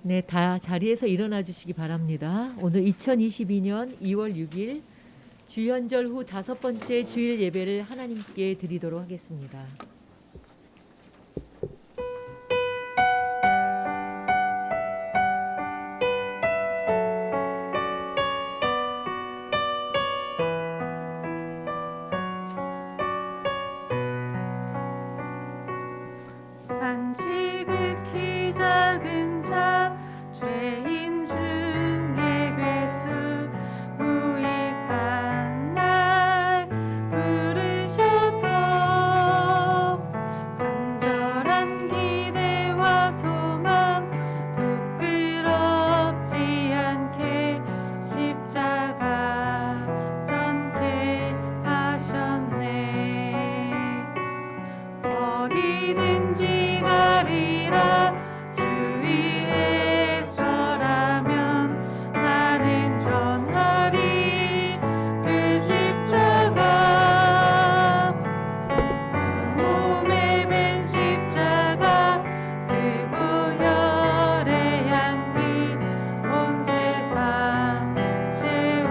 네, 다 자리에서 일어나 주시기 바랍니다. 오늘 2022년 2월 6일 주연절 후 다섯 번째 주일 예배를 하나님께 드리도록 하겠습니다. 한 지극히 작은 자 죄인 중에 괴수 무익한 날 부르셔서 간절한 기대와 소망 부끄럽지 않게 십자가 전케 하셨네. 어디든지 가리라 주 위에서라면 나는 전하리 그 십자가. 몸에 맨 십자가 그 보혈의 향기 온 세상 채울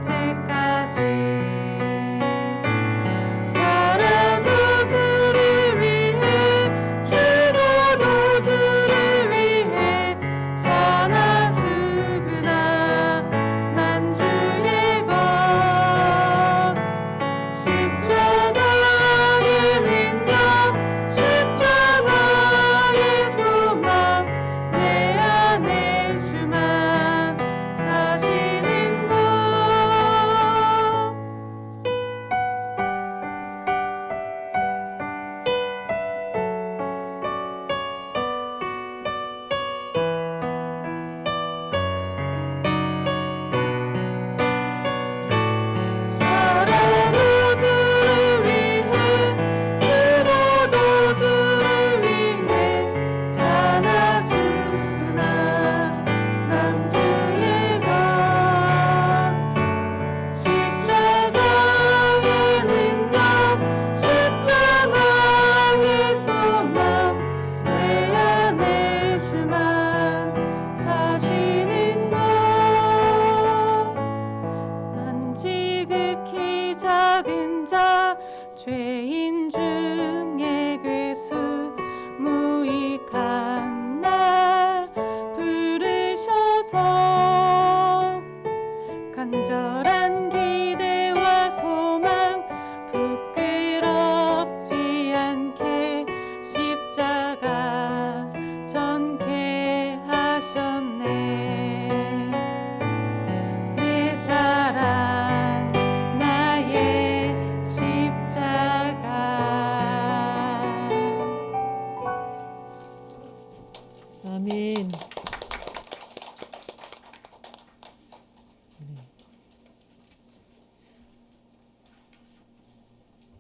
때까지. 살아도 주를 위해 죽어도 주를 위해 사나 죽으나 난 주의 것. 십자가의 능력 십자가의 소망 내 안에 주만 사시는 것. 살아도 주를 위해 죽어도 주를 위해 사나 죽으나 난 주의 것. 십자가의 능력 십자가의 소망 내 안에 주만 사시는 것. 난 지극히 작은 자 죄인 중에 괴수 무익한 날 부르셔서 간절한 기대와 소망 부끄럽지 않게 십자가 전케 하셨네. 내 사랑 나의 십자가. 아멘.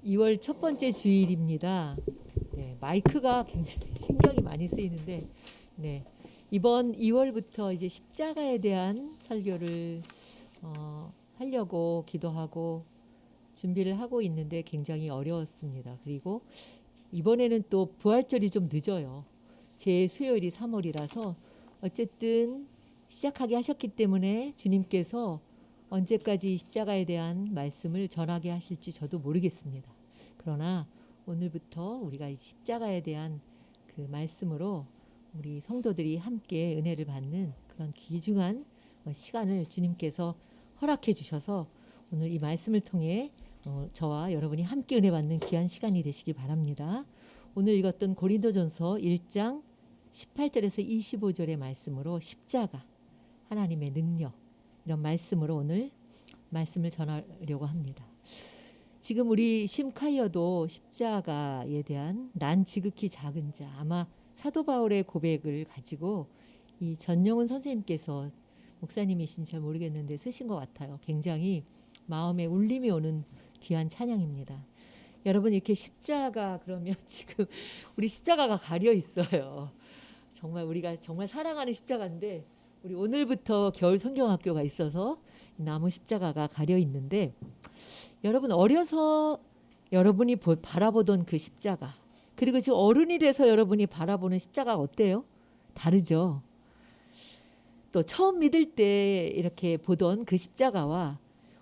2월 첫 번째 주일입니다. 네, 마이크가 굉장히 신경이 많이 쓰이는데, 네, 이번 2월부터 이제 십자가에 대한 설교를 하려고 기도하고 준비를 하고 있는데 굉장히 어려웠습니다. 그리고 이번에는 또 부활절이 좀 늦어요. 제 수요일이 3월이라서 어쨌든 시작하게 하셨기 때문에 주님께서 언제까지 십자가에 대한 말씀을 전하게 하실지 저도 모르겠습니다. 그러나 오늘부터 우리가 이 십자가에 대한 그 말씀으로 우리 성도들이 함께 은혜를 받는 그런 귀중한 시간을 주님께서 허락해 주셔서 오늘 이 말씀을 통해 저와 여러분이 함께 은혜 받는 귀한 시간이 되시기 바랍니다. 오늘 읽었던 고린도전서 1장 18절에서 25절의 말씀으로 십자가, 하나님의 능력, 이런 말씀으로 오늘 말씀을 전하려고 합니다. 지금 우리 심카이어도 십자가에 대한 난 지극히 작은 자, 아마 사도 바울의 고백을 가지고 이 전영훈 선생님께서 목사님이신지 잘 모르겠는데 쓰신 것 같아요. 굉장히 마음에 울림이 오는 귀한 찬양입니다. 여러분, 이렇게 십자가 그러면 지금 우리 십자가가 가려 있어요. 정말 우리가 정말 사랑하는 십자가인데 우리 오늘부터 겨울 성경학교가 있어서 나무 십자가가 가려 있는데, 여러분 어려서 여러분이 바라보던 그 십자가, 그리고 지금 어른이 돼서 여러분이 바라보는 십자가가 어때요? 다르죠. 또 처음 믿을 때 이렇게 보던 그 십자가와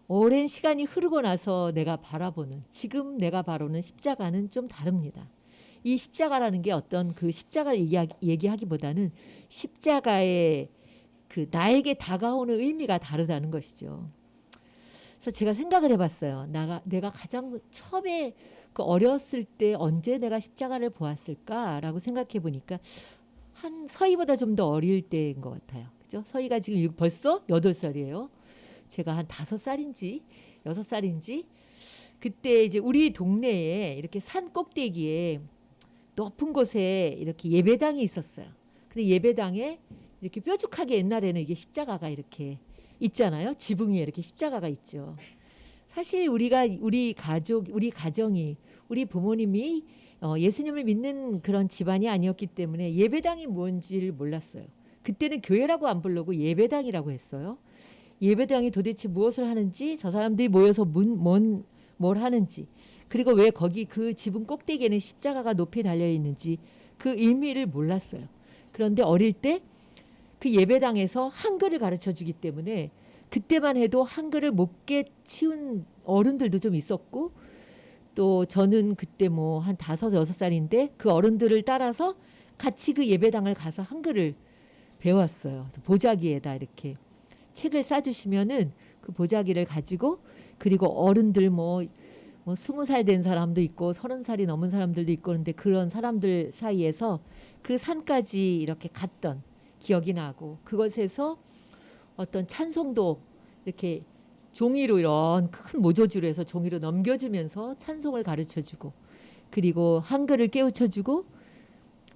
오랜 시간이 흐르고 나서 내가 바라보는 지금 내가 바라보는 십자가는 좀 다릅니다. 이 십자가라는 게 어떤 그 십자가를 얘기하기보다는 십자가의 그 나에게 다가오는 의미가 다르다는 것이죠. 그래서 제가 생각을 해봤어요. 내가 가장 처음에 그 어렸을 때 언제 내가 십자가를 보았을까라고 생각해 보니까 한 서희보다 좀 더 어릴 때인 것 같아요. 그죠? 서희가 지금 벌써 8살이에요. 제가 한 5살인지 6살인지 그때 이제 우리 동네에 이렇게 산 꼭대기에 높은 곳에 이렇게 예배당이 있었어요. 근데 예배당에 이렇게 뾰족하게 옛날에는 이게 십자가가 이렇게 있잖아요. 지붕 위에 이렇게 십자가가 있죠. 사실 우리 가정이 우리 부모님이 예수님을 믿는 그런 집안이 아니었기 때문에 예배당이 뭔지를 몰랐어요. 그때는 교회라고 안 부르고 예배당이라고 했어요. 예배당이 도대체 무엇을 하는지 저 사람들이 모여서 뭘 하는지 그리고 왜 거기 그 지붕 꼭대기에는 십자가가 높이 달려 있는지 그 의미를 몰랐어요. 그런데 어릴 때 그 예배당에서 한글을 가르쳐 주기 때문에 그때만 해도 한글을 못 깨치운 어른들도 좀 있었고 또 저는 그때 뭐 한 5-6살인데 그 어른들을 따라서 같이 그 예배당을 가서 한글을 배웠어요. 보자기에다 이렇게 책을 싸주시면은 그 보자기를 가지고 그리고 어른들 뭐 20살 된 사람도 있고 30살이 넘은 사람들도 있고 그런데 그런 사람들 사이에서 그 산까지 이렇게 갔던 기억이 나고 그것에서 어떤 찬송도 이렇게 종이로 이런 큰 모조지로 해서 종이로 넘겨주면서 찬송을 가르쳐주고 그리고 한글을 깨우쳐주고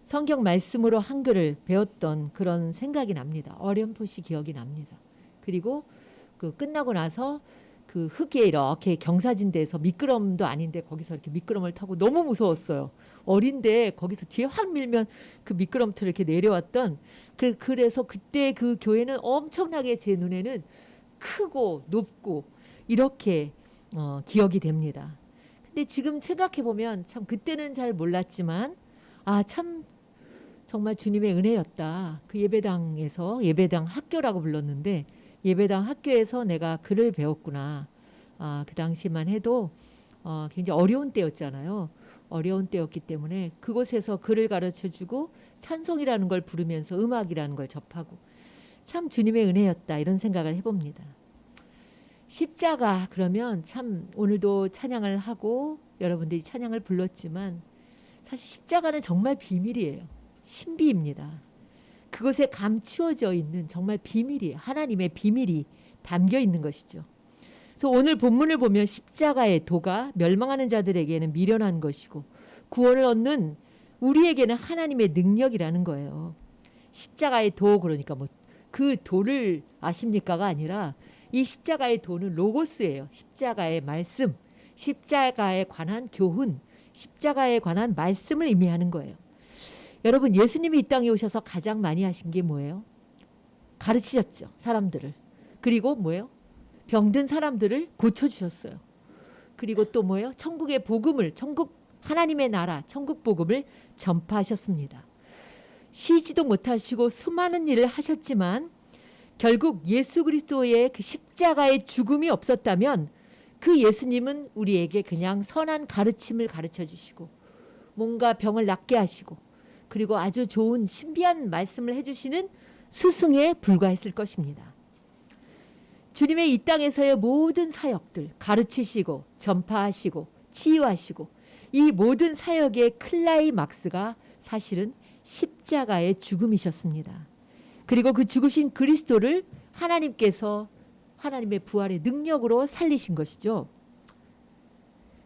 성경 말씀으로 한글을 배웠던 그런 생각이 납니다. 어렴풋이 기억이 납니다. 그리고 그 끝나고 나서 그 흙에 이렇게 경사진데에서 미끄럼도 아닌데 거기서 이렇게 미끄럼을 타고 너무 무서웠어요. 어린데 거기서 뒤에 확 밀면 그 미끄럼틀을 이렇게 내려왔던 그래서 그때 그 교회는 엄청나게 제 눈에는 크고 높고 이렇게 기억이 됩니다. 근데 지금 생각해 보면 참 그때는 잘 몰랐지만 참 정말 주님의 은혜였다. 그 예배당에서 예배당 학교라고 불렀는데 예배당 학교에서 내가 글을 배웠구나. 그 당시만 해도 굉장히 어려운 때였잖아요. 어려운 때였기 때문에 그곳에서 글을 가르쳐주고 찬송이라는 걸 부르면서 음악이라는 걸 접하고 참 주님의 은혜였다 이런 생각을 해봅니다. 십자가 그러면 참 오늘도 찬양을 하고 여러분들이 찬양을 불렀지만 사실 십자가는 정말 비밀이에요. 신비입니다. 그것에 감추어져 있는 정말 비밀이에요. 하나님의 비밀이 담겨 있는 것이죠. 그래서 오늘 본문을 보면 십자가의 도가 멸망하는 자들에게는 미련한 것이고 구원을 얻는 우리에게는 하나님의 능력이라는 거예요. 십자가의 도 그러니까 뭐 그 도를 아십니까가 아니라 이 십자가의 도는 로고스예요. 십자가의 말씀, 십자가에 관한 교훈, 십자가에 관한 말씀을 의미하는 거예요. 여러분 예수님이 이 땅에 오셔서 가장 많이 하신 게 뭐예요? 가르치셨죠. 사람들을. 그리고 뭐예요? 병든 사람들을 고쳐주셨어요. 그리고 또 뭐예요? 천국의 복음을 하나님의 나라 천국 복음을 전파하셨습니다. 쉬지도 못하시고 수많은 일을 하셨지만 결국 예수 그리스도의 그 십자가의 죽음이 없었다면 그 예수님은 우리에게 그냥 선한 가르침을 가르쳐 주시고 뭔가 병을 낫게 하시고 그리고 아주 좋은 신비한 말씀을 해주시는 스승에 불과했을 것입니다. 주님의 이 땅에서의 모든 사역들 가르치시고 전파하시고 치유하시고 이 모든 사역의 클라이막스가 사실은 십자가의 죽음이셨습니다. 그리고 그 죽으신 그리스도를 하나님께서 하나님의 부활의 능력으로 살리신 것이죠.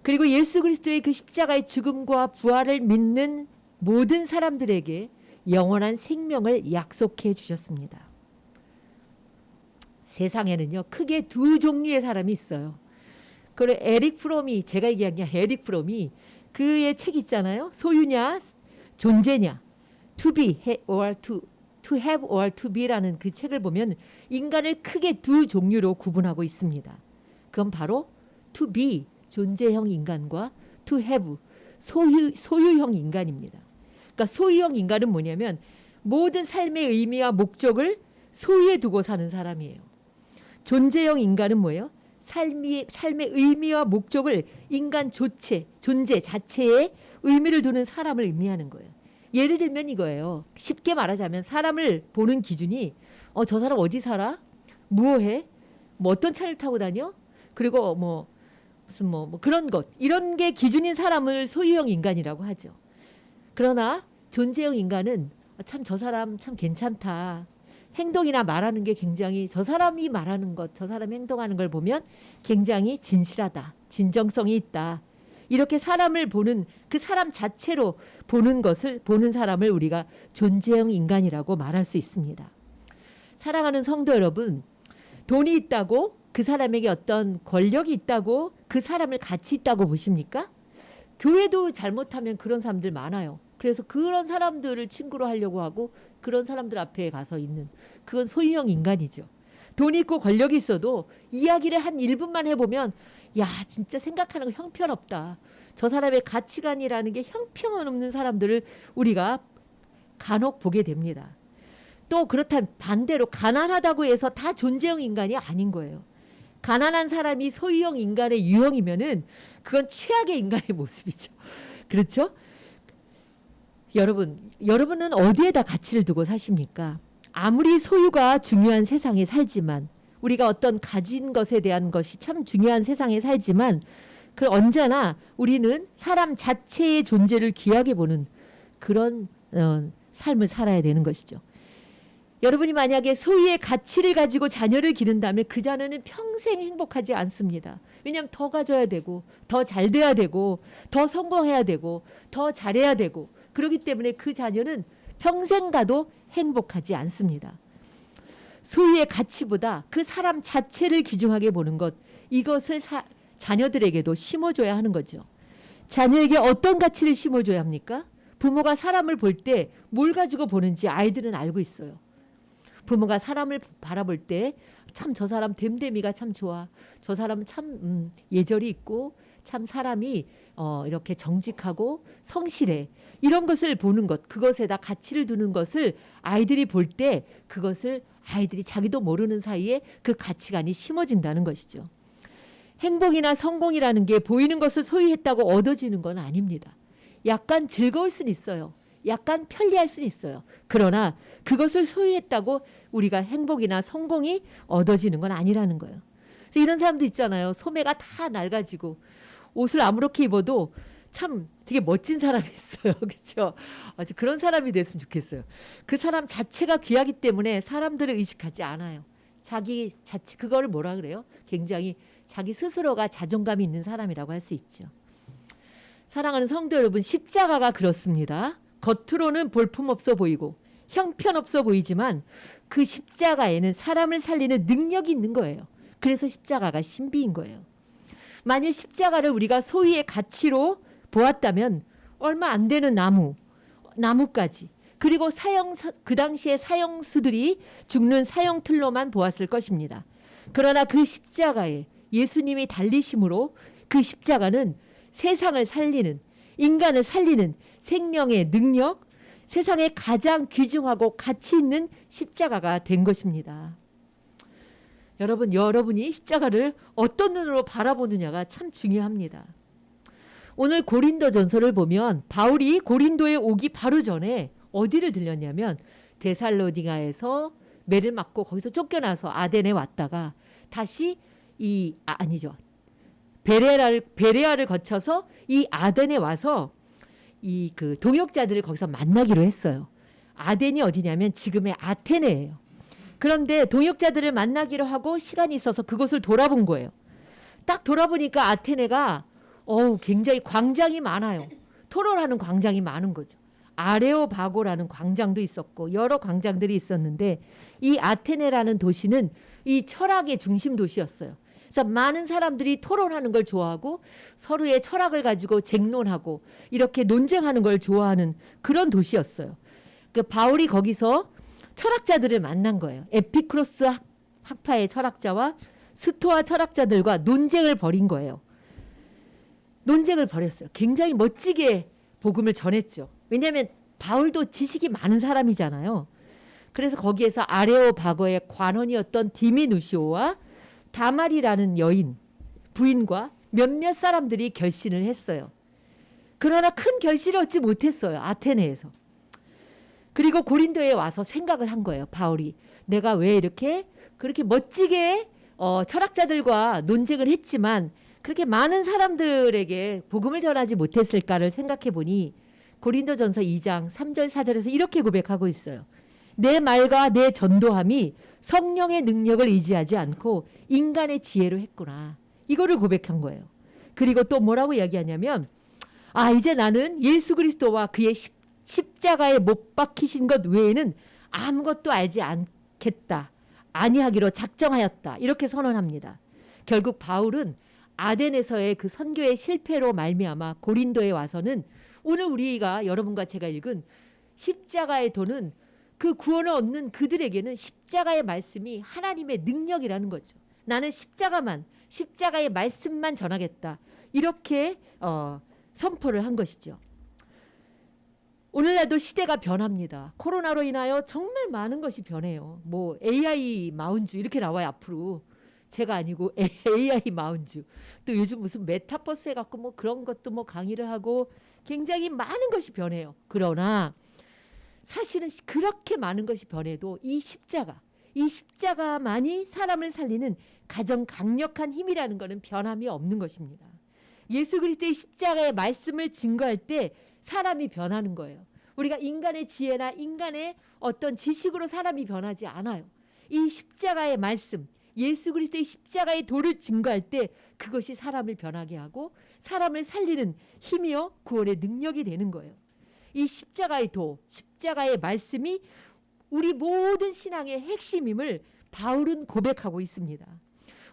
그리고 예수 그리스도의 그 십자가의 죽음과 부활을 믿는 모든 사람들에게 영원한 생명을 약속해 주셨습니다. 세상에는요 크게 두 종류의 사람이 있어요. 그리고 에릭 프롬이 제가 얘기한 게 에릭 프롬이 그의 책 있잖아요. 소유냐 존재냐 to be or to have or to be라는 그 책을 보면 인간을 크게 두 종류로 구분하고 있습니다. 그건 바로 to be 존재형 인간과 to have 소유형 인간입니다. 그러니까 소유형 인간은 뭐냐면 모든 삶의 의미와 목적을 소유에 두고 사는 사람이에요. 존재형 인간은 뭐예요? 삶의 의미와 목적을 인간 존재 자체에 의미를 두는 사람을 의미하는 거예요. 예를 들면 이거예요. 쉽게 말하자면 사람을 보는 기준이 저 사람 어디 살아? 무엇해? 뭐 어떤 차를 타고 다녀? 그리고 뭐 무슨 뭐 그런 것 이런 게 기준인 사람을 소유형 인간이라고 하죠. 그러나 존재형 인간은 참 저 사람 참 괜찮다. 행동이나 말하는 게 굉장히 저 사람이 말하는 것, 저 사람이 행동하는 걸 보면 굉장히 진실하다. 진정성이 있다. 이렇게 사람을 보는 그 사람 자체로 보는 사람을 우리가 존재형 인간이라고 말할 수 있습니다. 사랑하는 성도 여러분, 돈이 있다고 그 사람에게 어떤 권력이 있다고 그 사람을 가치 있다고 보십니까? 교회도 잘못하면 그런 사람들 많아요. 그래서 그런 사람들을 친구로 하려고 하고 그런 사람들 앞에 가서 있는 그건 소유형 인간이죠. 돈이 있고 권력이 있어도 이야기를 한 1분만 해보면 야 진짜 생각하는 거 형편없다. 저 사람의 가치관이라는 게 형편없는 사람들을 우리가 간혹 보게 됩니다. 또 그렇다면 반대로 가난하다고 해서 다 존재형 인간이 아닌 거예요. 가난한 사람이 소유형 인간의 유형이면은 그건 최악의 인간의 모습이죠. 그렇죠? 여러분은 어디에다 가치를 두고 사십니까? 아무리 소유가 중요한 세상에 살지만 우리가 어떤 가진 것에 대한 것이 참 중요한 세상에 살지만 그 언제나 우리는 사람 자체의 존재를 귀하게 보는 그런 삶을 살아야 되는 것이죠. 여러분이 만약에 소유의 가치를 가지고 자녀를 기른다면 그 자녀는 평생 행복하지 않습니다. 왜냐하면 더 가져야 되고 더 잘 돼야 되고 더 성공해야 되고 더 잘해야 되고 그렇기 때문에 그 자녀는 평생 가도 행복하지 않습니다. 소유의 가치보다 그 사람 자체를 귀중하게 보는 것, 이것을 자녀들에게도 심어줘야 하는 거죠. 자녀에게 어떤 가치를 심어줘야 합니까? 부모가 사람을 볼 때 뭘 가지고 보는지 아이들은 알고 있어요. 부모가 사람을 바라볼 때 참 저 사람 됨됨이가 참 좋아. 저 사람은 참 예절이 있고 참 사람이 이렇게 정직하고 성실해. 이런 것을 보는 것, 그것에다 가치를 두는 것을 아이들이 볼 때 그것을 아이들이 자기도 모르는 사이에 그 가치관이 심어진다는 것이죠. 행복이나 성공이라는 게 보이는 것을 소유했다고 얻어지는 건 아닙니다. 약간 즐거울 수는 있어요. 약간 편리할 수는 있어요. 그러나 그것을 소유했다고 우리가 행복이나 성공이 얻어지는 건 아니라는 거예요. 그래서 이런 사람도 있잖아요. 소매가 다 낡아지고 옷을 아무렇게 입어도 참 되게 멋진 사람이 있어요. 그렇죠? 아주 그런 사람이 됐으면 좋겠어요. 그 사람 자체가 귀하기 때문에 사람들을 의식하지 않아요. 자기 자체 그거를 뭐라 그래요? 굉장히 자기 스스로가 자존감이 있는 사람이라고 할 수 있죠. 사랑하는 성도 여러분, 십자가가 그렇습니다. 겉으로는 볼품없어 보이고 형편없어 보이지만 그 십자가에는 사람을 살리는 능력이 있는 거예요. 그래서 십자가가 신비인 거예요. 만일 십자가를 우리가 소유의 가치로 보았다면 얼마 안 되는 나무까지 그리고 그 당시에 사형수들이 죽는 사형틀로만 보았을 것입니다. 그러나 그 십자가에 예수님이 달리심으로 그 십자가는 세상을 살리는 인간을 살리는 생명의 능력, 세상에 가장 귀중하고 가치 있는 십자가가 된 것입니다. 여러분이 십자가를 어떤 눈으로 바라보느냐가 참 중요합니다. 오늘 고린도전서를 보면 바울이 고린도에 오기 바로 전에 어디를 들렸냐면 데살로니가에서 매를 맞고 거기서 쫓겨나서 아덴에 왔다가 다시 베레아를 거쳐서 이 아덴에 와서 이 그 동역자들을 거기서 만나기로 했어요. 아덴이 어디냐면 지금의 아테네예요. 그런데 동역자들을 만나기로 하고 시간이 있어서 그곳을 돌아본 거예요. 딱 돌아보니까 아테네가 굉장히 광장이 많아요. 토론하는 광장이 많은 거죠. 아레오바고라는 광장도 있었고 여러 광장들이 있었는데 이 아테네라는 도시는 이 철학의 중심 도시였어요. 그래서 많은 사람들이 토론하는 걸 좋아하고 서로의 철학을 가지고 쟁론하고 이렇게 논쟁하는 걸 좋아하는 그런 도시였어요. 그 바울이 거기서 철학자들을 만난 거예요. 에피크로스 학파의 철학자와 스토아 철학자들과 논쟁을 벌인 거예요. 논쟁을 벌였어요. 굉장히 멋지게 복음을 전했죠. 왜냐하면 바울도 지식이 많은 사람이잖아요. 그래서 거기에서 아레오바거의 관원이었던 디미누시오와 다말이라는 여인 부인과 몇몇 사람들이 결신을 했어요. 그러나 큰 결실을 얻지 못했어요. 아테네에서. 그리고 고린도에 와서 생각을 한 거예요. 바울이 내가 왜 이렇게 그렇게 멋지게 철학자들과 논쟁을 했지만 그렇게 많은 사람들에게 복음을 전하지 못했을까를 생각해 보니 고린도전서 2장 3절 4절에서 이렇게 고백하고 있어요. 내 말과 내 전도함이 성령의 능력을 의지하지 않고 인간의 지혜로 했구나. 이거를 고백한 거예요. 그리고 또 뭐라고 이야기하냐면 이제 나는 예수 그리스도와 그의 십자가에 못 박히신 것 외에는 아무것도 알지 않겠다. 아니하기로 작정하였다. 이렇게 선언합니다. 결국 바울은 아덴에서의 그 선교의 실패로 말미암아 고린도에 와서는 오늘 우리가 여러분과 제가 읽은 십자가의 도는 그 구원을 얻는 그들에게는 십자가의 말씀이 하나님의 능력이라는 거죠. 나는 십자가의 말씀만 전하겠다. 이렇게 선포를 한 것이죠. 오늘날도 시대가 변합니다. 코로나로 인하여 정말 많은 것이 변해요. 뭐 AI 마운주 이렇게 나와요 앞으로. 제가 아니고 AI 마운주. 또 요즘 무슨 메타버스 해갖고 뭐 그런 것도 뭐 강의를 하고 굉장히 많은 것이 변해요. 그러나 사실은 그렇게 많은 것이 변해도 이 십자가만이 사람을 살리는 가장 강력한 힘이라는 것은 변함이 없는 것입니다. 예수 그리스도의 십자가의 말씀을 증거할 때 사람이 변하는 거예요. 우리가 인간의 지혜나 인간의 어떤 지식으로 사람이 변하지 않아요. 이 십자가의 말씀, 예수 그리스도의 십자가의 도를 증거할 때 그것이 사람을 변하게 하고 사람을 살리는 힘이요 구원의 능력이 되는 거예요. 이 십자가의 도, 십자가의 말씀이 우리 모든 신앙의 핵심임을 바울은 고백하고 있습니다.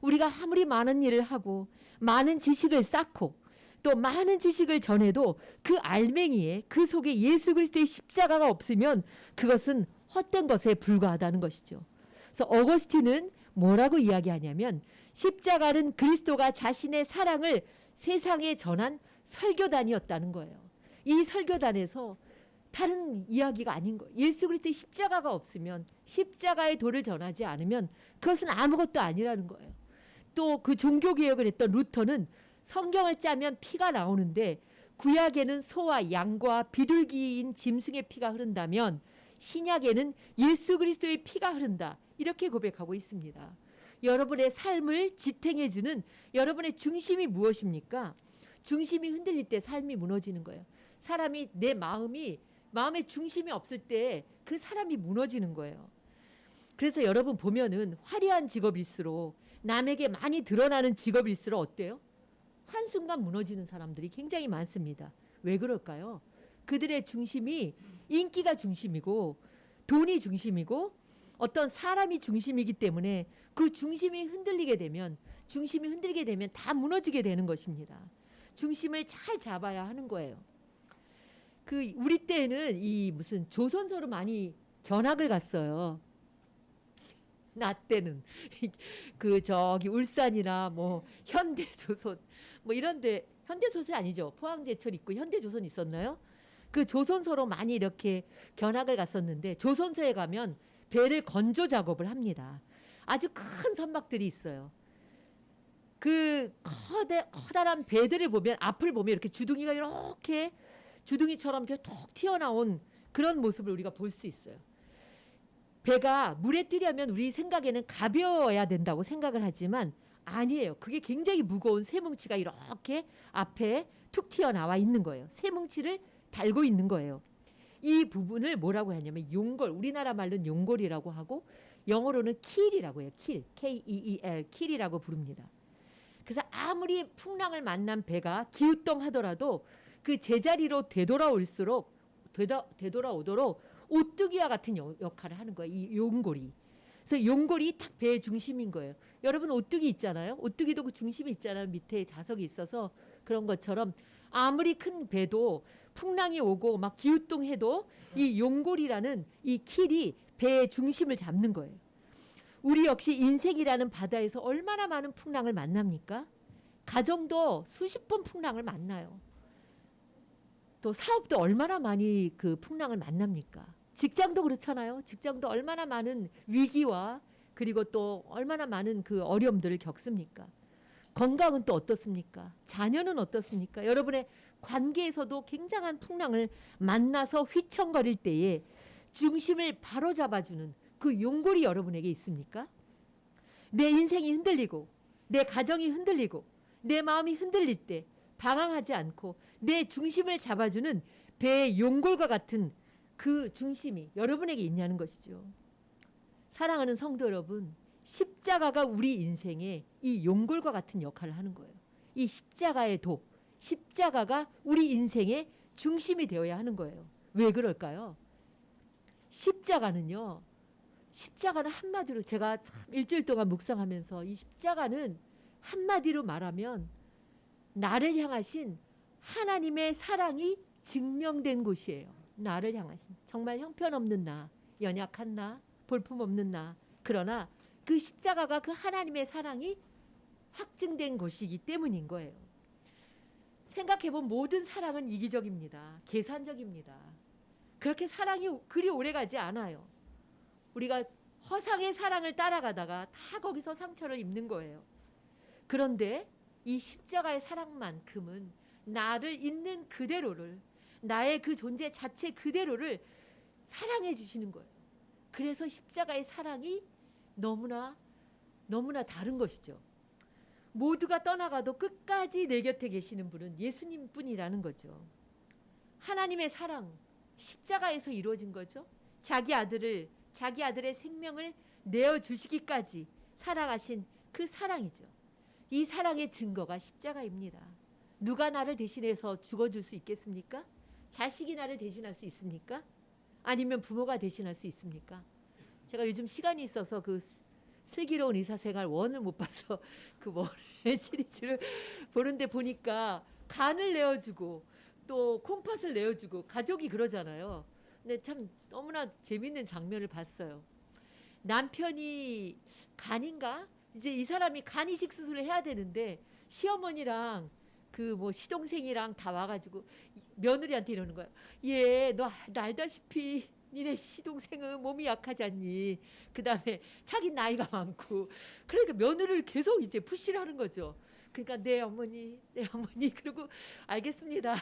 우리가 아무리 많은 일을 하고 많은 지식을 쌓고 또 많은 지식을 전해도 그 알맹이에 그 속에 예수 그리스도의 십자가가 없으면 그것은 헛된 것에 불과하다는 것이죠. 그래서 어거스틴은 뭐라고 이야기하냐면 십자가는 그리스도가 자신의 사랑을 세상에 전한 설교단이었다는 거예요. 이 설교단에서 다른 이야기가 아닌 거예요. 예수 그리스도의 십자가가 없으면 십자가의 도를 전하지 않으면 그것은 아무것도 아니라는 거예요. 또 그 종교개혁을 했던 루터는 성경을 짜면 피가 나오는데 구약에는 소와 양과 비둘기인 짐승의 피가 흐른다면 신약에는 예수 그리스도의 피가 흐른다. 이렇게 고백하고 있습니다. 여러분의 삶을 지탱해주는 여러분의 중심이 무엇입니까? 중심이 흔들릴 때 삶이 무너지는 거예요. 사람이 내 마음의 중심이 없을 때 그 사람이 무너지는 거예요. 그래서 여러분 보면은 화려한 직업일수록 남에게 많이 드러나는 직업일수록 어때요? 한순간 무너지는 사람들이 굉장히 많습니다. 왜 그럴까요? 그들의 중심이 인기가 중심이고 돈이 중심이고 어떤 사람이 중심이기 때문에 그 중심이 흔들리게 되면 다 무너지게 되는 것입니다. 중심을 잘 잡아야 하는 거예요. 우리 때에는 이 무슨 조선소로 많이 견학을 갔어요. 나 때는 저기 울산이나 뭐 현대조선 뭐 이런데 현대조선 아니죠. 포항제철 있고 현대조선 있었나요? 그 조선소로 많이 이렇게 견학을 갔었는데 조선소에 가면 배를 건조 작업을 합니다. 아주 큰 선박들이 있어요. 그 커다란 배들을 보면 앞을 보면 이렇게 주둥이가 이렇게 주둥이처럼 이렇게 톡 튀어나온 그런 모습을 우리가 볼 수 있어요. 배가 물에 뜨려면 우리 생각에는 가벼워야 된다고 생각을 하지만 아니에요. 그게 굉장히 무거운 쇠뭉치가 이렇게 앞에 툭 튀어나와 있는 거예요. 쇠뭉치를 달고 있는 거예요. 이 부분을 뭐라고 하냐면 용골, 우리나라 말로는 용골이라고 하고 영어로는 킬이라고 해요. 킬, K-E-E-L, 킬이라고 부릅니다. 그래서 아무리 풍랑을 만난 배가 기우뚱하더라도 그 제자리로 되돌아오도록 오뚜기와 같은 역할을 하는 거예요. 이 용골이. 그래서 용골이 딱 배의 중심인 거예요. 여러분 오뚜기 있잖아요. 오뚜기도 그 중심이 있잖아요. 밑에 자석이 있어서 그런 것처럼 아무리 큰 배도 풍랑이 오고 막 기우뚱해도 이 용골이라는 이 킬이 배의 중심을 잡는 거예요. 우리 역시 인생이라는 바다에서 얼마나 많은 풍랑을 만납니까? 가정도 수십 번 풍랑을 만나요. 또 사업도 얼마나 많이 그 풍랑을 만납니까? 직장도 그렇잖아요. 직장도 얼마나 많은 위기와 그리고 또 얼마나 많은 그 어려움들을 겪습니까? 건강은 또 어떻습니까? 자녀는 어떻습니까? 여러분의 관계에서도 굉장한 풍랑을 만나서 휘청거릴 때에 중심을 바로 잡아주는 그 용골이 여러분에게 있습니까? 내 인생이 흔들리고 내 가정이 흔들리고 내 마음이 흔들릴 때 방황하지 않고 내 중심을 잡아주는 배의 용골과 같은 그 중심이 여러분에게 있냐는 것이죠. 사랑하는 성도 여러분, 십자가가 우리 인생에 이 용골과 같은 역할을 하는 거예요. 이 십자가의 도, 십자가가 우리 인생의 중심이 되어야 하는 거예요. 왜 그럴까요? 십자가는 한마디로 제가 참 일주일 동안 묵상하면서 이 십자가는 한마디로 말하면 나를 향하신 하나님의 사랑이 증명된 곳이에요. 나를 향하신 정말 형편없는 나, 연약한 나, 볼품없는 나. 그러나 그 십자가가 그 하나님의 사랑이 확증된 곳이기 때문인 거예요. 생각해본 모든 사랑은 이기적입니다. 계산적입니다. 그렇게 사랑이 그리 오래가지 않아요. 우리가 허상의 사랑을 따라가다가 다 거기서 상처를 입는 거예요. 그런데 이 십자가의 사랑만큼은 나를 있는 그대로를, 나의 그 존재 자체 그대로를 사랑해 주시는 거예요. 그래서 십자가의 사랑이 너무나 다른 것이죠. 모두가 떠나가도 끝까지 내 곁에 계시는 분은 예수님 뿐이라는 거죠. 하나님의 사랑, 십자가에서 이루어진 거죠. 자기 아들의 생명을 내어주시기까지 사랑하신 그 사랑이죠. 이 사랑의 증거가 십자가입니다. 누가 나를 대신해서 죽어줄 수 있겠습니까? 자식이 나를 대신할 수 있습니까? 아니면 부모가 대신할 수 있습니까? 제가 요즘 시간이 있어서 그 슬기로운 의사생활 1을 못 봐서 그 1의 시리즈를 보는데 보니까 간을 내어주고 또 콩팥을 내어주고 가족이 그러잖아요. 근데 참 너무나 재밌는 장면을 봤어요. 남편이 간인가? 이제 이 사람이 간 이식 수술을 해야 되는데 시어머니랑 그 뭐 시동생이랑 다 와가지고 며느리한테 이러는 거야. 얘 너 알다시피 니네 시동생은 몸이 약하지 않니? 그 다음에 자기 나이가 많고 그러니까 며느리를 계속 이제 푸시를 하는 거죠. 그러니까 내 어머니 그리고 알겠습니다.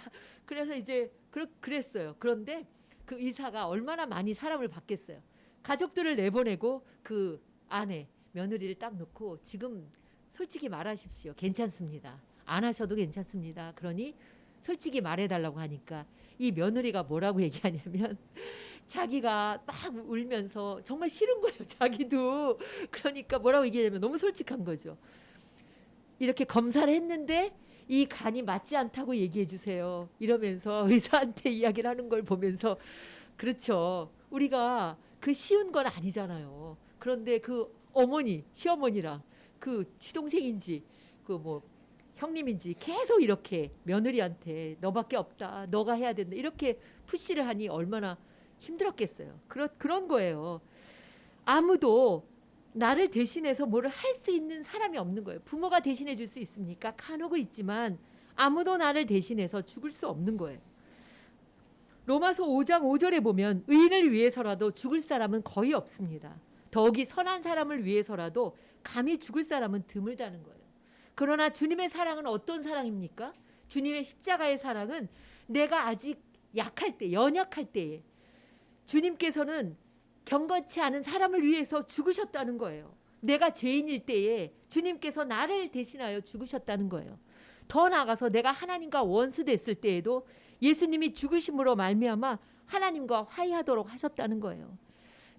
그래서 이제 그랬어요. 그런데 그 의사가 얼마나 많이 사람을 받겠어요. 가족들을 내보내고 그 아내 며느리를 딱 놓고 지금 솔직히 말하십시오. 괜찮습니다. 안 하셔도 괜찮습니다. 그러니 솔직히 말해달라고 하니까 이 며느리가 뭐라고 얘기하냐면 자기가 막 울면서 정말 싫은 거예요. 자기도. 그러니까 뭐라고 얘기하냐면 너무 솔직한 거죠. 이렇게 검사를 했는데 이 간이 맞지 않다고 얘기해 주세요. 이러면서 의사한테 이야기를 하는 걸 보면서 그렇죠. 우리가 그 쉬운 건 아니잖아요. 그런데 그 어머니, 시어머니랑 그 시동생인지 그 뭐 형님인지 계속 이렇게 며느리한테 너밖에 없다. 너가 해야 된다. 이렇게 푸시를 하니 얼마나 힘들었겠어요. 그런 거예요. 아무도 나를 대신해서 뭐를 할 수 있는 사람이 없는 거예요. 부모가 대신해 줄 수 있습니까? 간혹은 있지만 아무도 나를 대신해서 죽을 수 없는 거예요. 로마서 5장 5절에 보면 의인을 위해서라도 죽을 사람은 거의 없습니다. 더욱이 선한 사람을 위해서라도 감히 죽을 사람은 드물다는 거예요. 그러나 주님의 사랑은 어떤 사랑입니까? 주님의 십자가의 사랑은 내가 아직 약할 때, 연약할 때에 주님께서는 경건치 않은 사람을 위해서 죽으셨다는 거예요. 내가 죄인일 때에 주님께서 나를 대신하여 죽으셨다는 거예요. 더 나아가서 내가 하나님과 원수됐을 때에도 예수님이 죽으심으로 말미암아 하나님과 화해하도록 하셨다는 거예요.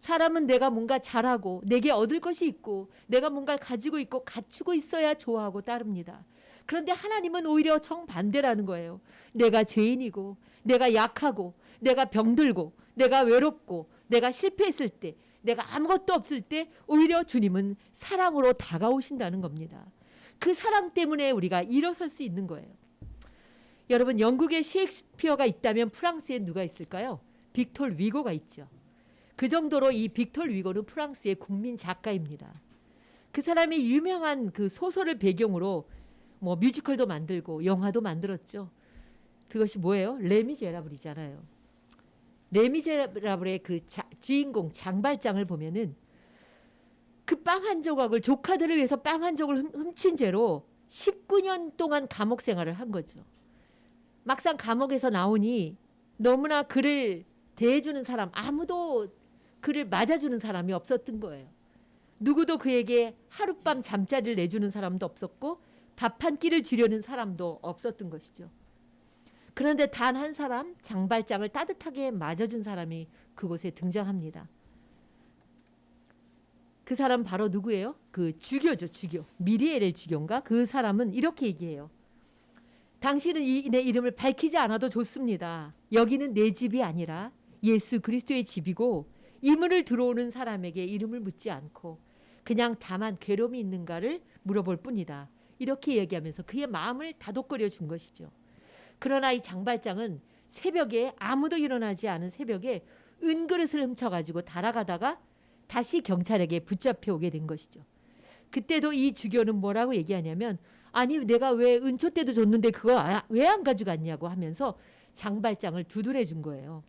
사람은 내가 뭔가 잘하고 내게 얻을 것이 있고 내가 뭔가를 가지고 있고 갖추고 있어야 좋아하고 따릅니다. 그런데 하나님은 오히려 정반대라는 거예요. 내가 죄인이고 내가 약하고 내가 병들고 내가 외롭고 내가 실패했을 때 내가 아무것도 없을 때 오히려 주님은 사랑으로 다가오신다는 겁니다. 그 사랑 때문에 우리가 일어설 수 있는 거예요. 여러분, 영국에 셰익스피어가 있다면 프랑스에 누가 있을까요? 빅톨 위고가 있죠. 그 정도로 이 빅톨 위고는 프랑스의 국민 작가입니다. 그 사람이 유명한 그 소설을 배경으로 뭐 뮤지컬도 만들고 영화도 만들었죠. 그것이 뭐예요? 레미제라블이잖아요. 레미제라블의 그 주인공 장발장을 보면은 그 빵 한 조각을 조카들을 위해서 빵 한 조각을 훔친 죄로 19년 동안 감옥 생활을 한 거죠. 막상 감옥에서 나오니 너무나 그를 대해주는 사람, 아무도 그를 맞아주는 사람이 없었던 거예요. 누구도 그에게 하룻밤 잠자리를 내주는 사람도 없었고 밥 한 끼를 주려는 사람도 없었던 것이죠. 그런데 단 한 사람, 장발장을 따뜻하게 맞아준 사람이 그곳에 등장합니다. 그 사람 바로 누구예요? 그 주교죠, 주교. 미리엘의 주교인가? 그 사람은 이렇게 얘기해요. 당신은 내 이름을 밝히지 않아도 좋습니다. 여기는 내 집이 아니라 예수 그리스도의 집이고 이문을 들어오는 사람에게 이름을 묻지 않고 그냥 다만 괴로움이 있는가를 물어볼 뿐이다. 이렇게 얘기하면서 그의 마음을 다독거려 준 것이죠. 그러나 이 장발장은 새벽에 아무도 일어나지 않은 새벽에 은그릇을 훔쳐가지고 달아가다가 다시 경찰에게 붙잡혀 오게 된 것이죠. 그때도 이 주교는 뭐라고 얘기하냐면 아니 내가 왜 은초 때도 줬는데 그거 왜 안 가져갔냐고 하면서 장발장을 두드려 준 거예요.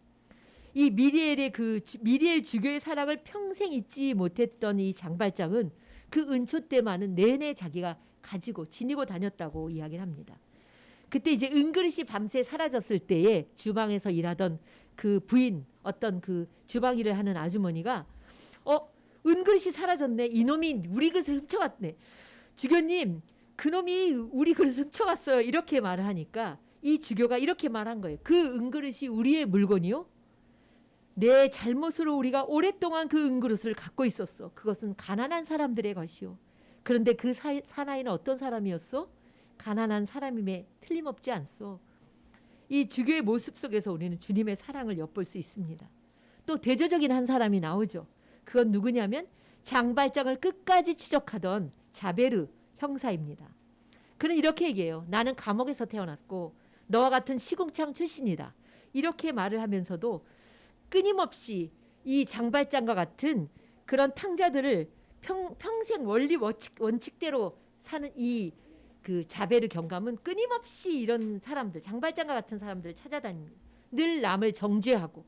이 미리엘 주교의 사랑을 평생 잊지 못했던 이 장발장은 그 은초 때만은 내내 자기가 가지고 지니고 다녔다고 이야기를 합니다. 그때 이제 은그릇이 밤새 사라졌을 때에 주방에서 일하던 그 부인 어떤 그 주방 일을 하는 아주머니가 은그릇이 사라졌네. 이놈이 우리 그릇을 훔쳐갔네. 주교님 그놈이 우리 그릇을 훔쳐갔어요. 이렇게 말을 하니까 이 주교가 이렇게 말한 거예요. 그 은그릇이 우리의 물건이요? 내 잘못으로 우리가 오랫동안 그 은그릇을 갖고 있었어. 그것은 가난한 사람들의 것이요. 그런데 그 사나이는 어떤 사람이었어? 가난한 사람임에 틀림없지 않소. 이 주교의 모습 속에서 우리는 주님의 사랑을 엿볼 수 있습니다. 또 대조적인 한 사람이 나오죠. 그건 누구냐면 장발장을 끝까지 추적하던 자베르 형사입니다. 그는 이렇게 얘기해요. 나는 감옥에서 태어났고 너와 같은 시궁창 출신이다. 이렇게 말을 하면서도 끊임없이 이 장발장과 같은 그런 탕자들을 평생 원리 원칙대로 사는 이 그 자베르 경감은 끊임없이 이런 사람들, 장발장과 같은 사람들을 찾아다닙니다. 늘 남을 정죄하고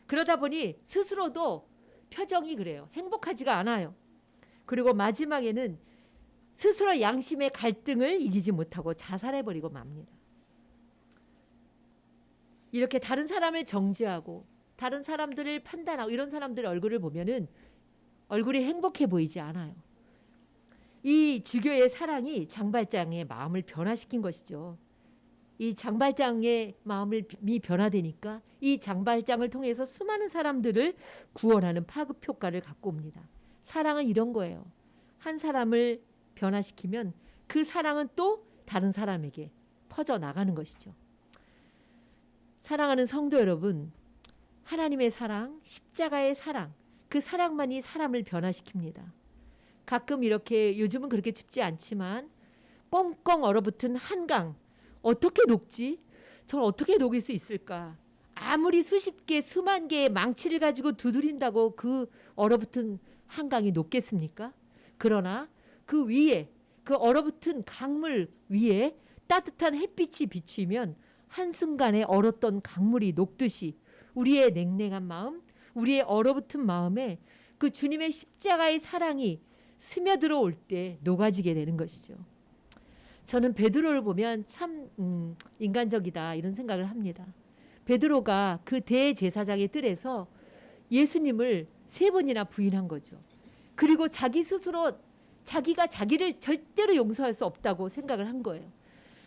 그러다 보니 스스로도 표정이 그래요. 행복하지가 않아요. 그리고 마지막에는 스스로 양심의 갈등을 이기지 못하고 자살해버리고 맙니다. 이렇게 다른 사람을 정죄하고 다른 사람들을 판단하고 이런 사람들의 얼굴을 보면은 얼굴이 행복해 보이지 않아요. 이 주교의 사랑이 장발장의 마음을 변화시킨 것이죠. 이 장발장의 마음이 변화되니까 이 장발장을 통해서 수많은 사람들을 구원하는 파급 효과를 갖고 옵니다. 사랑은 이런 거예요. 한 사람을 변화시키면 그 사랑은 또 다른 사람에게 퍼져나가는 것이죠. 사랑하는 성도 여러분, 하나님의 사랑, 십자가의 사랑, 그 사랑만이 사람을 변화시킵니다. 가끔 이렇게 요즘은 그렇게 춥지 않지만 꽁꽁 얼어붙은 한강 어떻게 녹지? 저걸 어떻게 녹일 수 있을까? 아무리 수십 개, 수만 개의 망치를 가지고 두드린다고 그 얼어붙은 한강이 녹겠습니까? 그러나 그 위에, 그 얼어붙은 강물 위에 따뜻한 햇빛이 비추면 한순간에 얼었던 강물이 녹듯이 우리의 냉랭한 마음, 우리의 얼어붙은 마음에 그 주님의 십자가의 사랑이 스며들어 올 때 녹아지게 되는 것이죠. 저는 베드로를 보면 참 인간적이다 이런 생각을 합니다. 베드로가 그 대제사장의 뜰에서 예수님을 3번이나 부인한 거죠. 그리고 자기 스스로 자기가 자기를 절대로 용서할 수 없다고 생각을 한 거예요.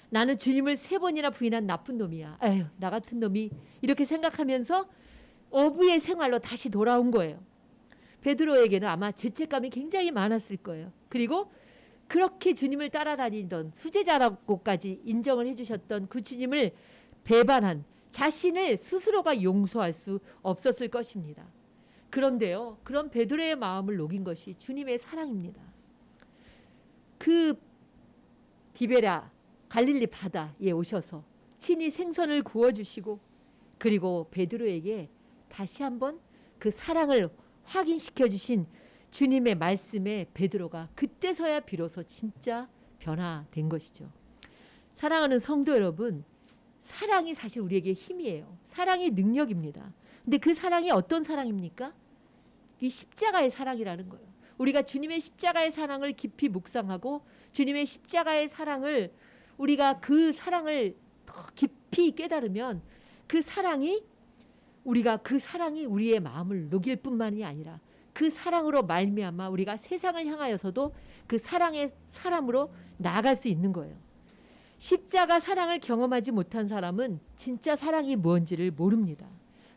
나는 주님을 3번이나 부인한 나쁜 놈이야. 에휴, 나 같은 놈이 이렇게 생각하면서 어부의 생활로 다시 돌아온 거예요. 베드로에게는 아마 죄책감이 굉장히 많았을 거예요. 그리고 그렇게 주님을 따라다니던 수제자라고까지 인정을 해주셨던 그 주님을 배반한 자신을 스스로가 용서할 수 없었을 것입니다. 그런데요, 그런 베드로의 마음을 녹인 것이 주님의 사랑입니다. 그 디베랴 갈릴리 바다에 오셔서 친히 생선을 구워주시고 그리고 베드로에게 다시 한번 그 사랑을 확인시켜 주신 주님의 말씀에 베드로가 그때서야 비로소 진짜 변화된 것이죠. 사랑하는 성도 여러분, 사랑이 사실 우리에게 힘이에요. 사랑이 능력입니다. 근데 그 사랑이 어떤 사랑입니까? 이 십자가의 사랑이라는 거예요. 우리가 주님의 십자가의 사랑을 깊이 묵상하고 주님의 십자가의 사랑을 우리가 그 사랑을 더 깊이 깨달으면 그 사랑이 우리의 마음을 녹일 뿐만이 아니라 그 사랑으로 말미암아 우리가 세상을 향하여서도 그 사랑의 사람으로 나아갈 수 있는 거예요. 십자가 사랑을 경험하지 못한 사람은 진짜 사랑이 뭔지를 모릅니다.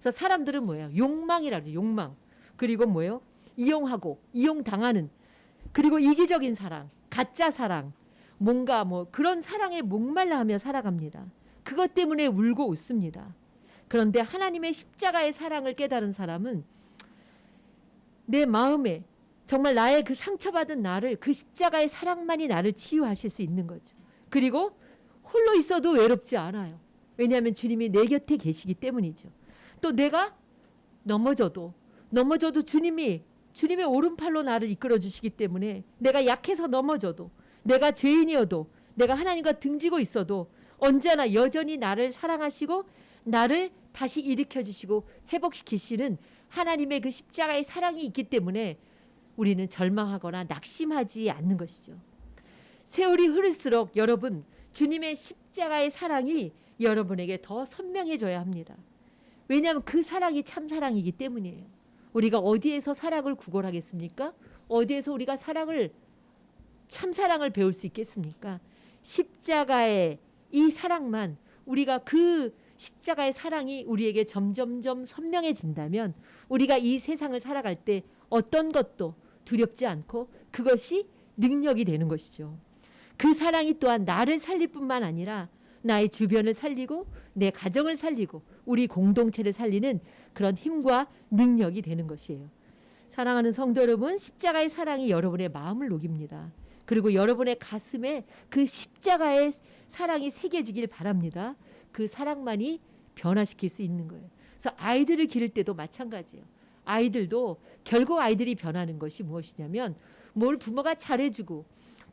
그래서 사람들은 뭐예요? 욕망이라죠. 욕망. 그리고 뭐예요? 이용하고 이용당하는, 그리고 이기적인 사랑, 가짜 사랑, 뭔가 뭐 그런 사랑에 목말라 하며 살아갑니다. 그것 때문에 울고 웃습니다. 그런데 하나님의 십자가의 사랑을 깨달은 사람은 내 마음에 정말 나의 그 상처받은 나를, 그 십자가의 사랑만이 나를 치유하실 수 있는 거죠. 그리고 홀로 있어도 외롭지 않아요. 왜냐하면 주님이 내 곁에 계시기 때문이죠. 또 내가 넘어져도 주님의 오른팔로 나를 이끌어 주시기 때문에 내가 약해서 넘어져도, 내가 죄인이어도, 내가 하나님과 등지고 있어도 언제나 여전히 나를 사랑하시고 나를 다시 일으켜 주시고 회복시키시는 하나님의 그 십자가의 사랑이 있기 때문에 우리는 절망하거나 낙심하지 않는 것이죠. 세월이 흐를수록 여러분, 주님의 십자가의 사랑이 여러분에게 더 선명해져야 합니다. 왜냐하면 그 사랑이 참 사랑이기 때문이에요. 우리가 어디에서 사랑을 구걸하겠습니까? 어디에서 우리가 참 사랑을 배울 수 있겠습니까? 십자가의 이 사랑만, 우리가 그 십자가의 사랑이 우리에게 점점점 선명해진다면 우리가 이 세상을 살아갈 때 어떤 것도 두렵지 않고 그것이 능력이 되는 것이죠. 그 사랑이 또한 나를 살릴 뿐만 아니라 나의 주변을 살리고 내 가정을 살리고 우리 공동체를 살리는 그런 힘과 능력이 되는 것이에요. 사랑하는 성도 여러분, 십자가의 사랑이 여러분의 마음을 녹입니다. 그리고 여러분의 가슴에 그 십자가의 사랑이 새겨지길 바랍니다. 그 사랑만이 변화시킬 수 있는 거예요. 그래서 아이들을 기를 때도 마찬가지예요. 아이들도 결국 아이들이 변하는 것이 무엇이냐면 뭘 부모가 잘해주고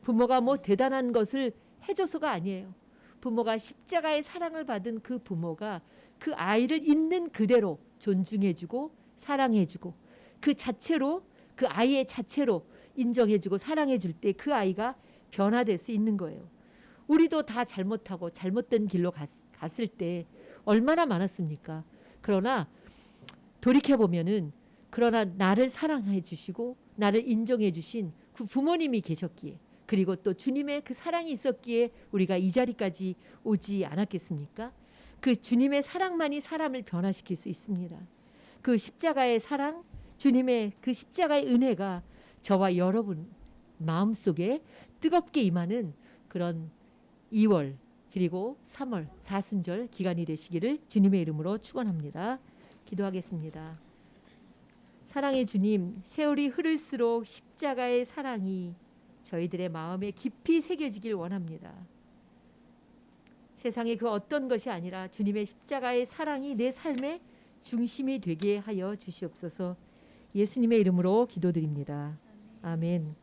부모가 뭐 대단한 것을 해줘서가 아니에요. 부모가 십자가의 사랑을 받은 그 부모가 그 아이를 있는 그대로 존중해주고 사랑해주고 그 자체로, 그 아이의 자체로 인정해주고 사랑해줄 때 그 아이가 변화될 수 있는 거예요. 우리도 다 잘못하고 잘못된 길로 갔을 때 얼마나 많았습니까? 그러나 돌이켜보면은 그러나 나를 사랑해 주시고 나를 인정해 주신 그 부모님이 계셨기에, 그리고 또 주님의 그 사랑이 있었기에 우리가 이 자리까지 오지 않았겠습니까? 그 주님의 사랑만이 사람을 변화시킬 수 있습니다. 그 십자가의 사랑, 주님의 그 십자가의 은혜가 저와 여러분 마음속에 뜨겁게 임하는 그런 2월 그리고 3월 사순절 기간이 되시기를 주님의 이름으로 축원합니다. 기도하겠습니다. 사랑의 주님, 세월이 흐를수록 십자가의 사랑이 저희들의 마음에 깊이 새겨지길 원합니다. 세상의 그 어떤 것이 아니라 주님의 십자가의 사랑이 내 삶의 중심이 되게 하여 주시옵소서. 예수님의 이름으로 기도드립니다. 아멘.